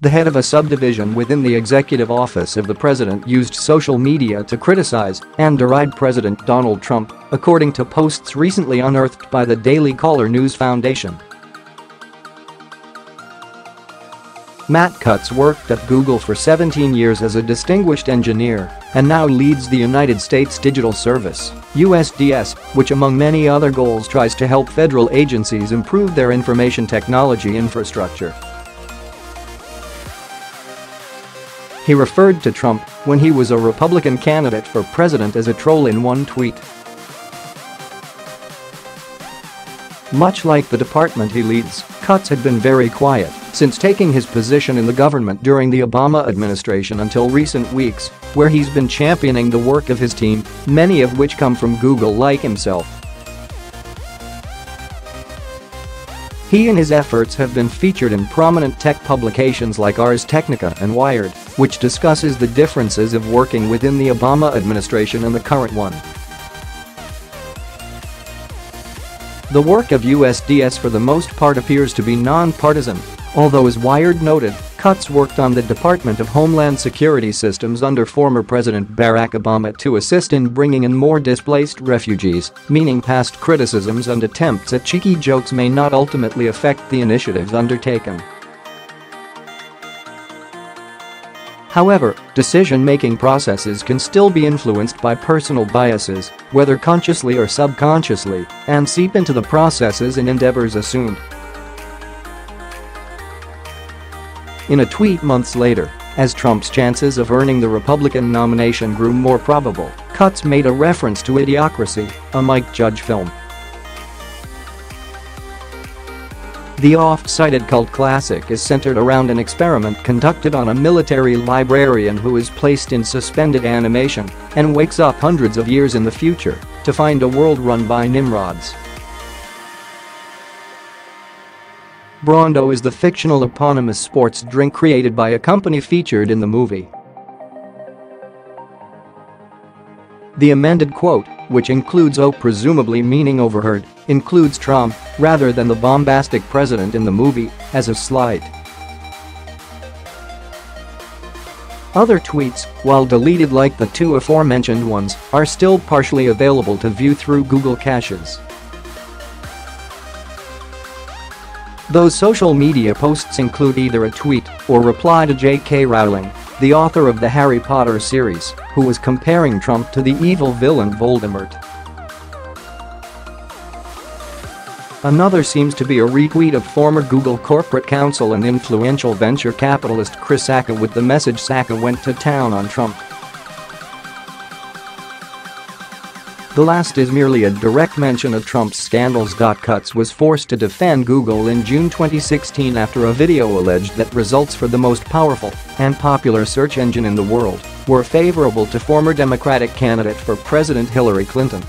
The head of a subdivision within the executive office of the president used social media to criticize and deride President Donald Trump, according to posts recently unearthed by the Daily Caller News Foundation. Matt Cutts worked at Google for 17 years as a distinguished engineer and now leads the United States Digital Service (USDS), which among many other goals tries to help federal agencies improve their information technology infrastructure. He referred to Trump, when he was a Republican candidate for president, as a troll in one tweet. Much like the department he leads, Cutts had been very quiet since taking his position in the government during the Obama administration until recent weeks, where he's been championing the work of his team, many of which come from Google like himself. He and his efforts have been featured in prominent tech publications like Ars Technica and Wired, which discusses the differences of working within the Obama administration and the current one. The work of USDS for the most part appears to be non-partisan, although, as Wired noted, Cutts worked on the Department of Homeland Security systems under former President Barack Obama to assist in bringing in more displaced refugees, meaning past criticisms and attempts at cheeky jokes may not ultimately affect the initiatives undertaken. However, decision-making processes can still be influenced by personal biases, whether consciously or subconsciously, and seep into the processes and endeavors assumed. In a tweet months later, as Trump's chances of earning the Republican nomination grew more probable, Cutts made a reference to Idiocracy, a Mike Judge film. The oft-cited cult classic is centered around an experiment conducted on a military librarian who is placed in suspended animation and wakes up hundreds of years in the future to find a world run by Nimrods. Brawndo is the fictional eponymous sports drink created by a company featured in the movie. The amended quote, which includes "oh" presumably meaning overheard, includes Trump, rather than the bombastic president in the movie, as a slight. Other tweets, while deleted like the two aforementioned ones, are still partially available to view through Google Caches. Those social media posts include either a tweet or reply to J.K. Rowling, the author of the Harry Potter series, who was comparing Trump to the evil villain Voldemort. Another seems to be a retweet of former Google corporate counsel and influential venture capitalist Chris Sacca with the message "Sacca went to town on Trump." The last is merely a direct mention of Trump's scandals. Cutts was forced to defend Google in June 2016 after a video alleged that results for the most powerful and popular search engine in the world were favorable to former Democratic candidate for president Hillary Clinton.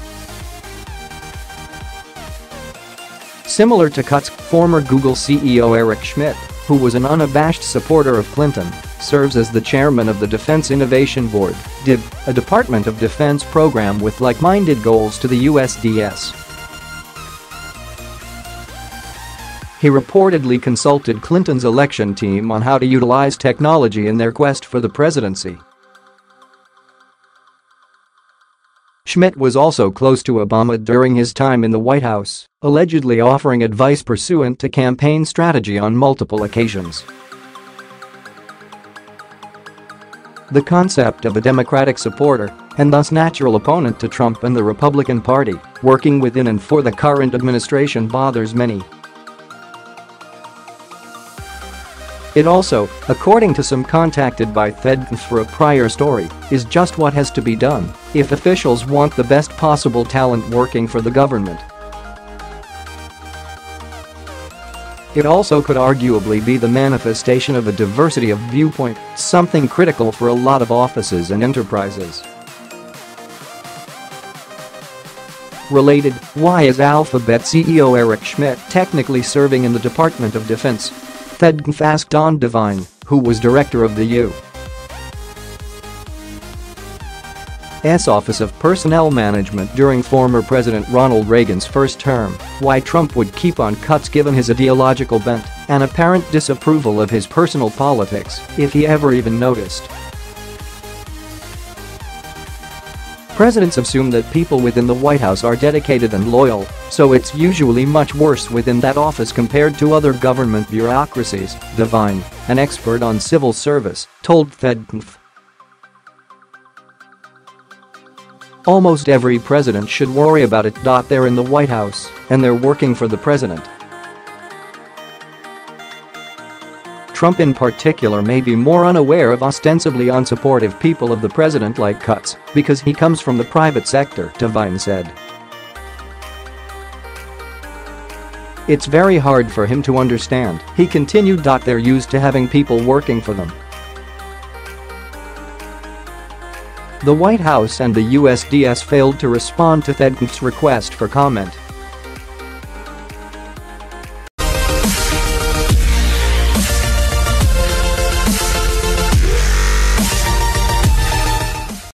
Similar to Cutts, former Google CEO Eric Schmidt, who was an unabashed supporter of Clinton, serves as the chairman of the Defense Innovation Board, DIB, a Department of Defense program with like-minded goals to the USDS. He reportedly consulted Clinton's election team on how to utilize technology in their quest for the presidency. Schmidt was also close to Obama during his time in the White House, allegedly offering advice pursuant to campaign strategy on multiple occasions. The concept of a Democratic supporter, and thus natural opponent to Trump and the Republican Party, working within and for the current administration bothers many. It also, according to some contacted by TED for a prior story, is just what has to be done if officials want the best possible talent working for the government. It also could arguably be the manifestation of a diversity of viewpoint, something critical for a lot of offices and enterprises. Related, why is Alphabet CEO Eric Schmidt technically serving in the Department of Defense? TED asked Don Devine, who was director of the U. Office of Personnel Management during former President Ronald Reagan's first term, why Trump would keep on cuts given his ideological bent and apparent disapproval of his personal politics, if he ever even noticed. Presidents assume that people within the White House are dedicated and loyal, so it's usually much worse within that office compared to other government bureaucracies, Devine, an expert on civil service, told TED.conf. Almost every president should worry about it. They're in the White House, and they're working for the president. Trump in particular may be more unaware of ostensibly unsupportive people of the president like Cuts, because he comes from the private sector, Devine said. It's very hard for him to understand, he continued. They're used to having people working for them. The White House and the USDS failed to respond to TED.conf's request for comment.